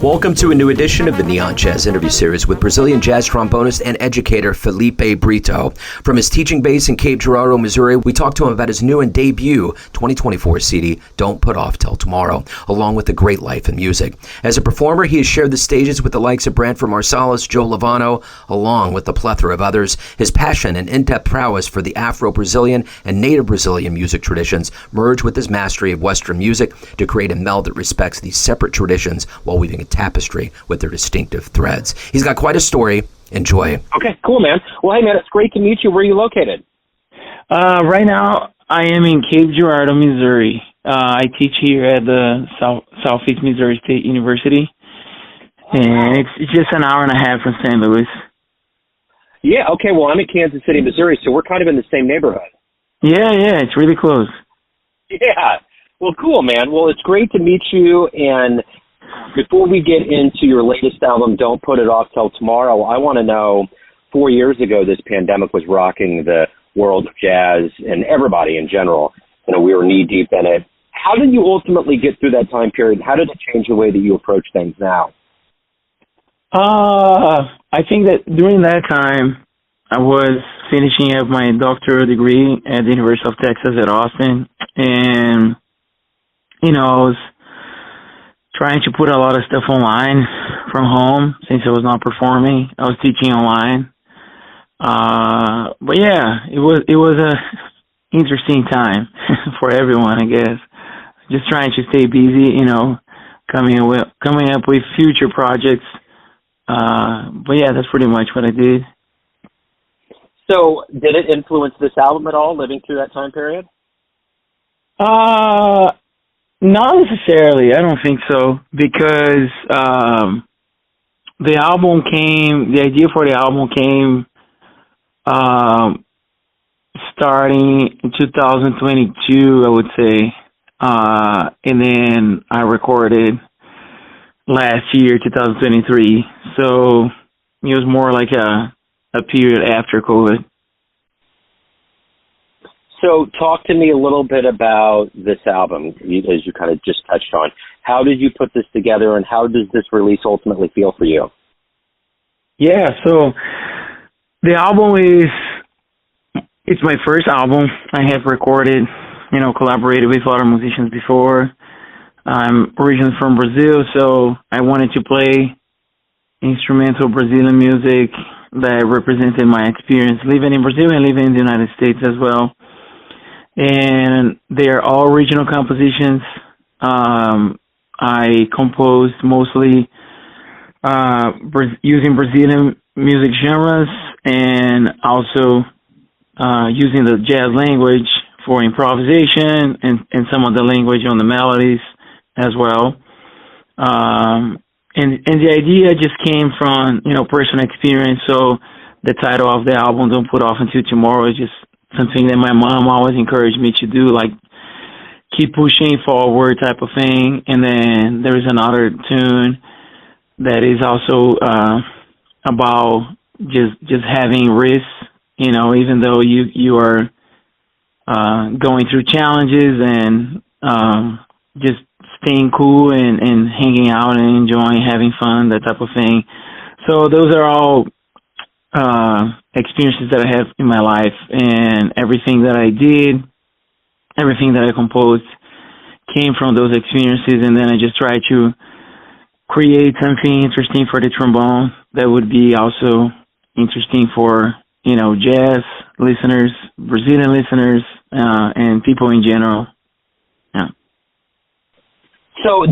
Welcome to a new edition of the Neon Jazz interview series with Brazilian jazz trombonist and educator Felipe Brito. From his teaching base in Cape Girardeau, Missouri, we talked to him about his new and debut 2024 CD, Don't Put Off Till Tomorrow, along with the great life in music. As a performer, he has shared the stages with the likes of Branford Marsalis, Joe Lovano, along with the plethora of others. His passion and in-depth prowess for the Afro-Brazilian and Native-Brazilian music traditions merge with his mastery of Western music to create a meld that respects these separate traditions while weaving a tapestry with their distinctive threads. He's got quite a story. Enjoy. Okay, cool, man. Well, hey, man, it's great to meet you. Where are you located? Right now, I am in Cape Girardeau, Missouri. I teach here at the Southeast Missouri State University, and it's just an hour and a half from St. Louis. Yeah, okay, well, I'm in Kansas City, Missouri, so we're kind of in the same neighborhood. Yeah, it's really close. Yeah, well, cool, man. Well, it's great to meet you, and before we get into your latest album, Don't Put It Off Till Tomorrow, I want to know, 4 years ago, this pandemic was rocking the world of jazz and everybody in general. You know, we were knee-deep in it. How did you ultimately get through that time period? How did it change the way that you approach things now? I think that during that time, I was finishing up my doctoral degree at the University of Texas at Austin, and, you know, I was trying to put a lot of stuff online from home since I was not performing. I was teaching online. But yeah, it was a interesting time for everyone, I guess. Just trying to stay busy, you know, coming up with future projects. But yeah, that's pretty much what I did. So did it influence this album at all, living through that time period? Not necessarily. I don't think so, because the idea for the album came starting in 2022, I would say, and then I recorded last year, 2023. So it was more like a period after COVID. So talk to me a little bit about this album, as you kind of just touched on. How did you put this together, and how does this release ultimately feel for you? Yeah, so the album it's my first album. I have recorded, you know, collaborated with other musicians before. I'm originally from Brazil, so I wanted to play instrumental Brazilian music that represented my experience living in Brazil and living in the United States as well. And they are all original compositions. I composed mostly using Brazilian music genres, and also using the jazz language for improvisation and some of the language on the melodies as well. And the idea just came from, you know, personal experience. So the title of the album, Don't Put Off Until Tomorrow, is just something that my mom always encouraged me to do, like keep pushing forward type of thing. And then there is another tune that is also about just having risks, you know, even though you are going through challenges, and just staying cool and hanging out and enjoying having fun, that type of thing. So those are all experiences that I have in my life, and everything that I did, everything that I composed came from those experiences. And then I just try to create something interesting for the trombone that would be also interesting for, you know, jazz listeners, Brazilian listeners, and people in general. Yeah. So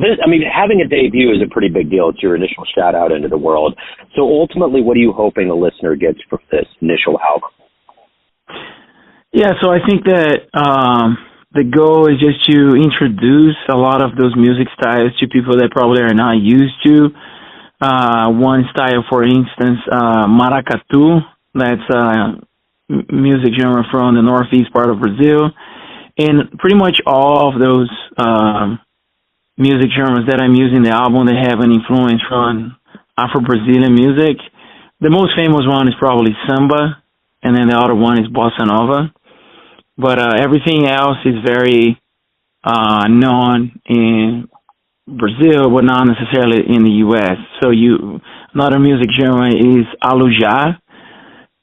having a debut is a pretty big deal. It's your initial shout out into the world. So ultimately, what are you hoping the listener gets from this initial album? Yeah, so I think that the goal is just to introduce a lot of those music styles to people that probably are not used to. One style, for instance, maracatu, that's a music genre from the northeast part of Brazil. And pretty much all of those music genres that I'm using in the album, they have an influence from Afro-Brazilian music. The most famous one is probably samba, and then the other one is bossa nova. But everything else is very known in Brazil, but not necessarily in the U.S. So another music genre is alujá.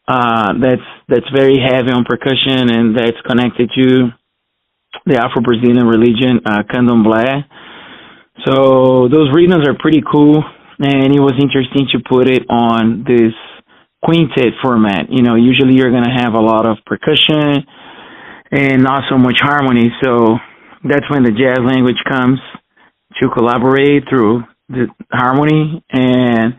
That's very heavy on percussion, and that's connected to the Afro-Brazilian religion, candomblé. So those rhythms are pretty cool, and it was interesting to put it on this quintet format. Usually you're going to have a lot of percussion and not so much harmony. So that's when the jazz language comes to collaborate through the harmony and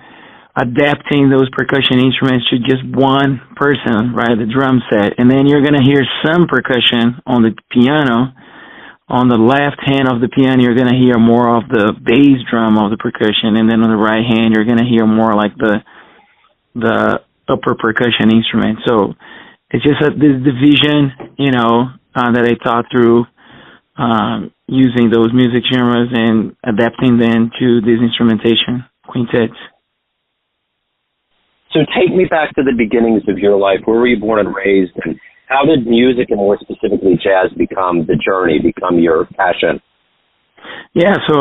adapting those percussion instruments to just one person, right, the drum set. And then you're going to hear some percussion on the piano. On the left hand of the piano, you're going to hear more of the bass drum of the percussion. And then on the right hand, you're going to hear more like the upper percussion instrument. So it's just this division, that I thought through using those music genres and adapting them to this instrumentation quintets. So take me back to the beginnings of your life. Where were you born and raised, and how did music, and more specifically jazz, become the journey, become your passion? Yeah, so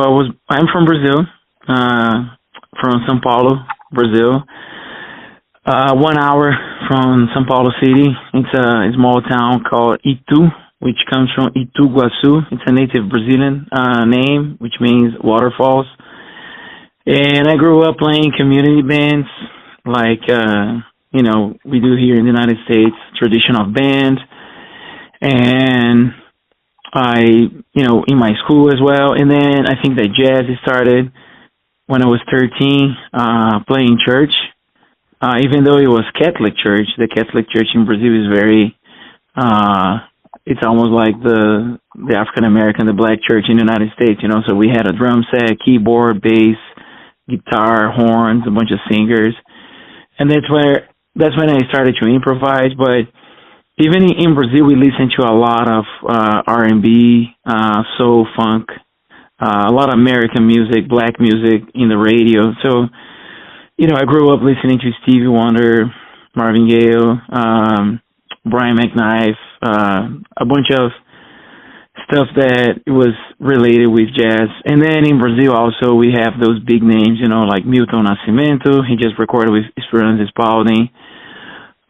I'm from Brazil, from São Paulo, Brazil. 1 hour from São Paulo City. It's a small town called Itu, which comes from Ituguaçu. It's a native Brazilian name, which means waterfalls. And I grew up playing community bands, like, we do here in the United States, traditional band. And I, in my school as well. And then I think that jazz started when I was 13, playing church. Even though it was Catholic church, the Catholic church in Brazil is very, it's almost like the African American, the black church in the United States, so we had a drum set, keyboard, bass, guitar, horns, a bunch of singers. And that's when I started to improvise. But even in Brazil, we listen to a lot of R&B, soul, funk, a lot of American music, black music in the radio. So, I grew up listening to Stevie Wonder, Marvin Gaye, Brian McKnight, a bunch of stuff that was related with jazz. And then in Brazil also we have those big names, like Milton Nascimento. He just recorded with Esperanza Spalding.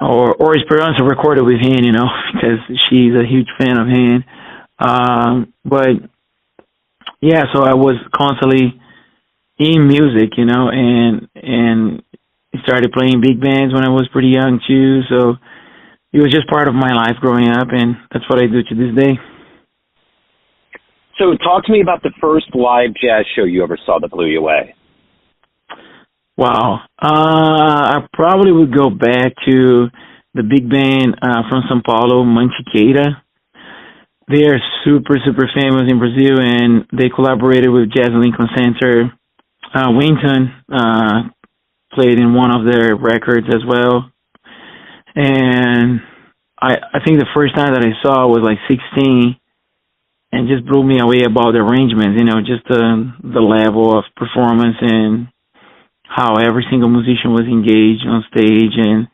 Or Esperanza recorded with him, because she's a huge fan of him. But yeah, so I was constantly in music, and started playing big bands when I was pretty young too. So it was just part of my life growing up, and that's what I do to this day. So talk to me about the first live jazz show you ever saw that blew you away. Wow. I probably would go back to the big band from São Paulo, Mantiqueira. They are super, super famous in Brazil, and they collaborated with Jazz Lincoln Center. Winton played in one of their records as well. And I think the first time that I saw was like 16, and just blew me away about the arrangements, just the level of performance and how every single musician was engaged on stage and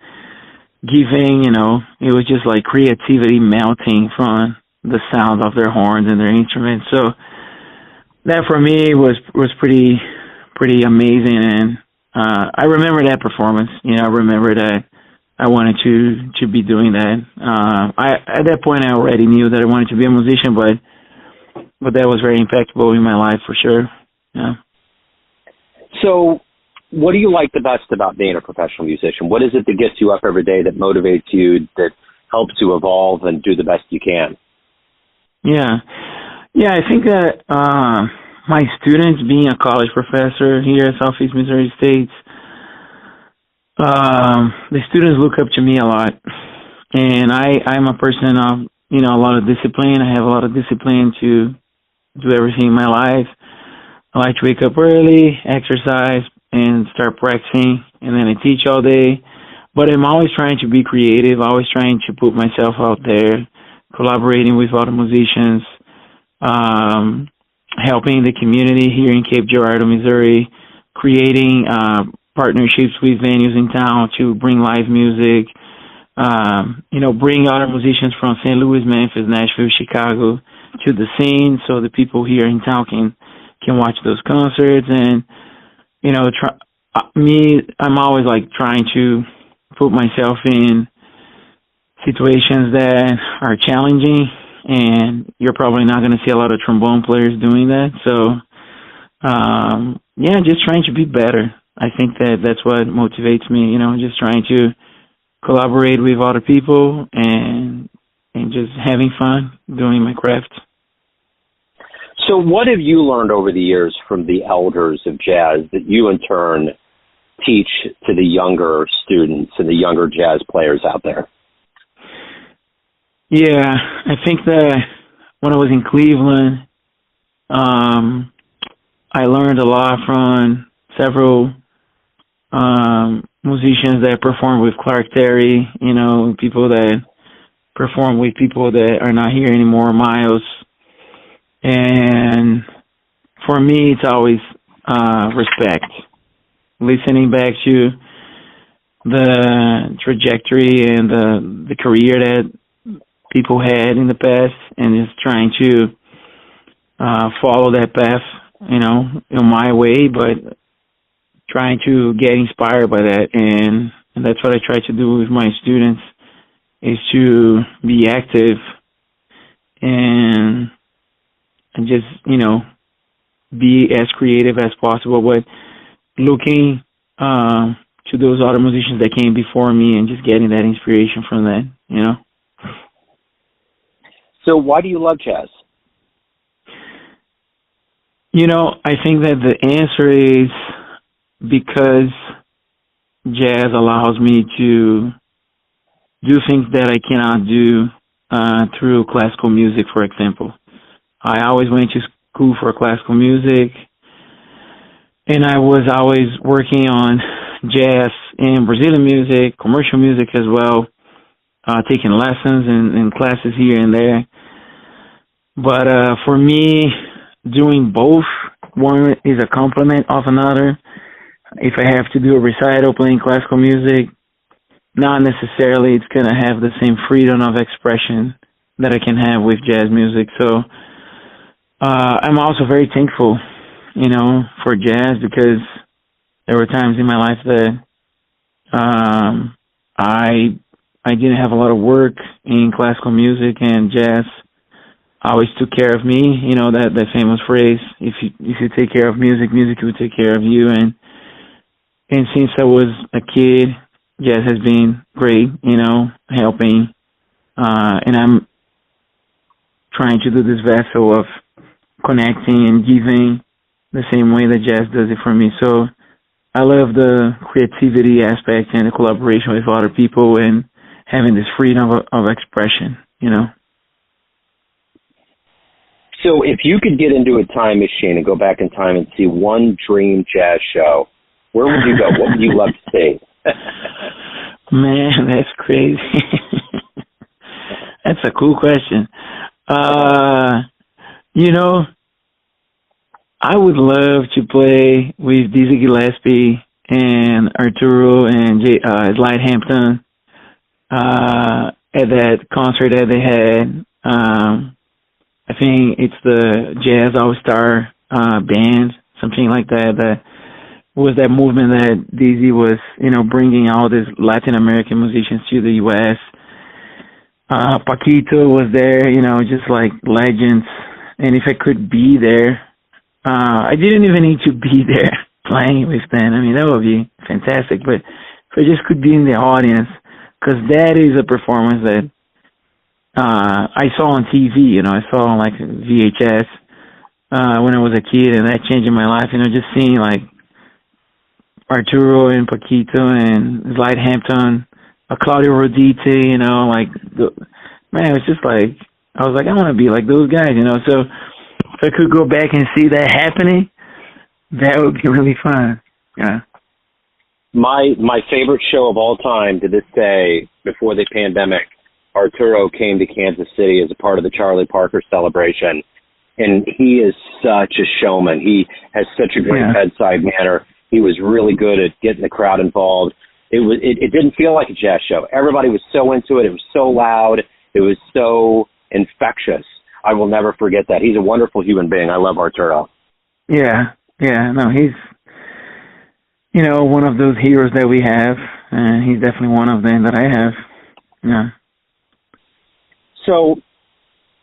giving, it was just like creativity melting from the sound of their horns and their instruments. So that for me was pretty amazing. And I remember that performance. I remember that I wanted to be doing that. At that point I already knew that I wanted to be a musician, but that was very impactful in my life for sure. Yeah. So what do you like the best about being a professional musician? What is it that gets you up every day, that motivates you, that helps you evolve and do the best you can? Yeah, I think that my students, being a college professor here at Southeast Missouri State, the students look up to me a lot. And I'm a person of, a lot of discipline. I have a lot of discipline to do everything in my life. I like to wake up early, exercise, and start practicing, and then I teach all day. But I'm always trying to be creative, always trying to put myself out there, collaborating with other musicians, helping the community here in Cape Girardeau, Missouri, creating partnerships with venues in town to bring live music, bring other musicians from St. Louis, Memphis, Nashville, Chicago to the scene, so the people here in town can can watch those concerts. And, I'm always like trying to put myself in situations that are challenging, and you're probably not going to see a lot of trombone players doing that. So, just trying to be better. I think that's what motivates me, just trying to collaborate with other people and just having fun doing my craft. So what have you learned over the years from the elders of jazz that you in turn teach to the younger students and the younger jazz players out there? Yeah, I think that when I was in Cleveland, I learned a lot from several musicians that performed with Clark Terry, people that perform with people that are not here anymore, Miles. And for me, it's always respect. Listening back to the trajectory and the career that people had in the past, and just trying to follow that path, in my way, but trying to get inspired by that. And that's what I try to do with my students, is to be active and just, be as creative as possible, but looking to those other musicians that came before me and just getting that inspiration from that, So why do you love jazz? I think that the answer is because jazz allows me to do things that I cannot do through classical music, for example. I always went to school for classical music, and I was always working on jazz and Brazilian music, commercial music as well, taking lessons and classes here and there. But for me, doing both, one is a complement of another. If I have to do a recital playing classical music, not necessarily it's going to have the same freedom of expression that I can have with jazz music. So I'm also very thankful, for jazz, because there were times in my life that I didn't have a lot of work in classical music, and jazz always took care of me. That famous phrase, if you take care of music, music will take care of you. And since I was a kid, jazz has been great, helping. And I'm trying to do this vessel of connecting and giving the same way that jazz does it for me. So I love the creativity aspect and the collaboration with other people and having this freedom of expression, So if you could get into a time machine and go back in time and see one dream jazz show, where would you go? What would you love to see? Man, that's crazy. That's a cool question. I would love to play with Dizzy Gillespie and Arturo and Slide Hampton at that concert that they had. I think it's the Jazz All-Star Band, something like that. That was that movement that Dizzy was, bringing all these Latin American musicians to the U.S. Paquito was there, just like legends. And if I could be there, I didn't even need to be there playing with them. I mean, that would be fantastic. But if I just could be in the audience, because that is a performance that I saw on TV, I saw on like VHS when I was a kid, and that changed my life. Just seeing like Arturo and Paquito and Slide Hampton, Claudio Roditi, man, it was just like, I was like, I want to be like those guys, So if I could go back and see that happening, that would be really fun. Yeah. My favorite show of all time to this day, before the pandemic, Arturo came to Kansas City as a part of the Charlie Parker celebration, and he is such a showman. He has such a great bedside manner. He was really good at getting the crowd involved. It didn't feel like a jazz show. Everybody was so into it. It was so loud. It was so infectious. I will never forget that. He's a wonderful human being. I love Arturo. No, he's, one of those heroes that we have, and he's definitely one of them that I have. Yeah. So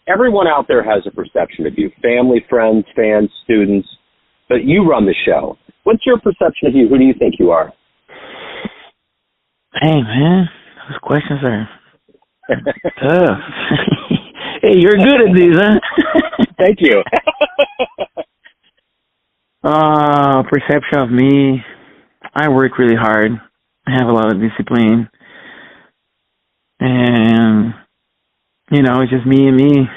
everyone out there has a perception of you, family, friends, fans, students, but you run the show. What's your perception of you? Who do you think you are? Hey, man, those questions are tough. Hey, you're good at these, huh? Thank you. Perception of me, I work really hard. I have a lot of discipline. And, it's just me and me.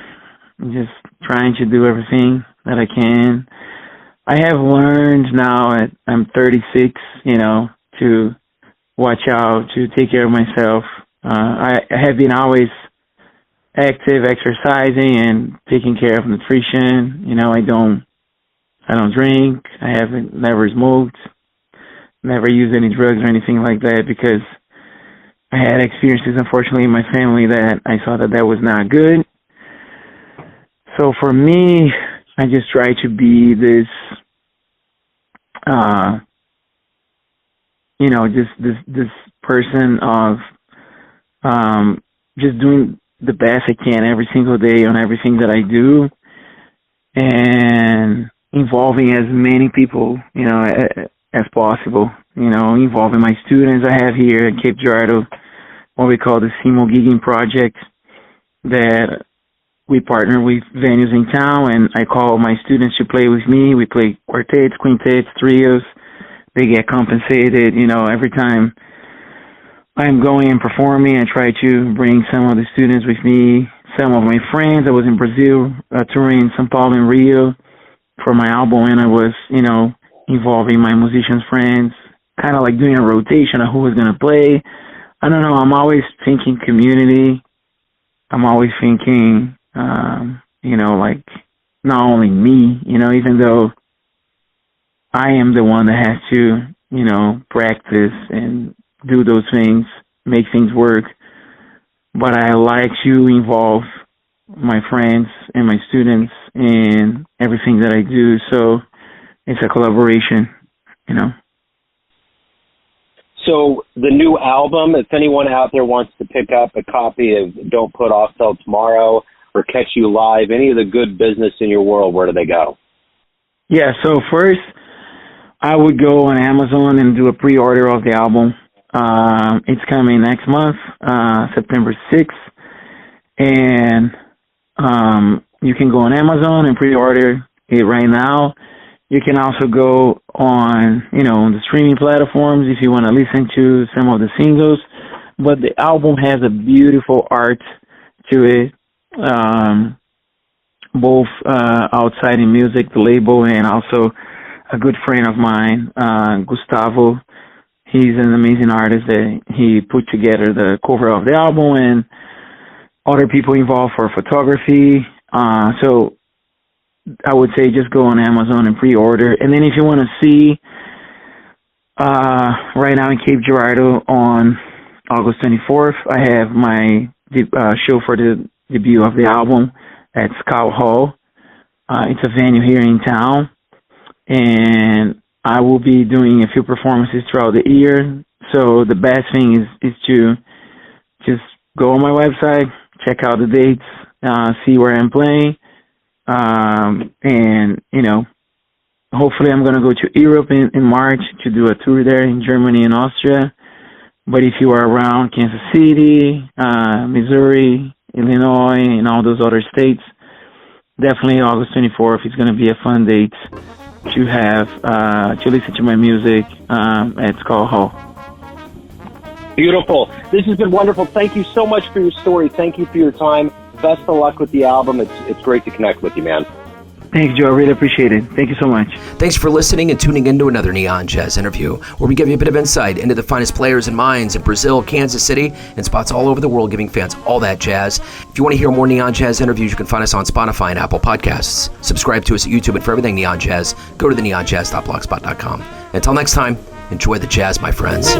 I'm just trying to do everything that I can. I have learned now I'm 36, to watch out, to take care of myself. I have been always active, exercising, and taking care of nutrition. I don't drink. I haven't never smoked, never used any drugs or anything like that because I had experiences, unfortunately, in my family that I saw that was not good. So for me, I just try to be this, this person of just doing the best I can every single day on everything that I do, and involving as many people, as possible. Involving my students I have here at Cape Girardeau, what we call the SEMO Gigging Project, that we partner with venues in town, and I call my students to play with me. We play quartets, quintets, trios. They get compensated, every time I'm going and performing. I try to bring some of the students with me, some of my friends. I was in Brazil, touring São Paulo and Rio for my album, and I was, involving my musicians friends, kind of like doing a rotation of who was going to play. I don't know, I'm always thinking community. I'm always thinking, like not only me, even though I am the one that has to, practice and do those things, make things work. But I like to involve my friends and my students in everything that I do. So it's a collaboration, So the new album, if anyone out there wants to pick up a copy of Don't Put Off Till Tomorrow or catch you live, any of the good business in your world, where do they go? Yeah, so first I would go on Amazon and do a pre-order of the album. It's coming next month, September 6th. And you can go on Amazon and pre-order it right now. You can also go on, on the streaming platforms if you want to listen to some of the singles. But the album has a beautiful art to it, both outside in music, the label, and also a good friend of mine, Gustavo. He's an amazing artist that he put together the cover of the album, and other people involved for photography. So I would say just go on Amazon and pre-order. And then if you want to see, right now in Cape Girardeau on August 24th, I have my show for the debut of the album at Scout Hall. It's a venue here in town. And I will be doing a few performances throughout the year. So the best thing is to just go on my website, check out the dates, see where I'm playing. And, hopefully I'm going to go to Europe in March to do a tour there in Germany and Austria. But if you are around Kansas City, Missouri, Illinois, and all those other states, definitely August 24th is going to be a fun date to have, to listen to my music at Skull Hall. Beautiful. This has been wonderful. Thank you so much for your story. Thank you for your time. Best of luck with the album. It's great to connect with you, man. Thanks, Joe. I really appreciate it. Thank you so much. Thanks for listening and tuning in to another Neon Jazz interview, where we give you a bit of insight into the finest players and minds in Brazil, Kansas City, and spots all over the world, giving fans all that jazz. If you want to hear more Neon Jazz interviews, you can find us on Spotify and Apple Podcasts. Subscribe to us at YouTube, and for everything Neon Jazz, go to theneonjazz.blogspot.com. Until next time, enjoy the jazz, my friends.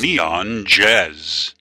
Neon Jazz.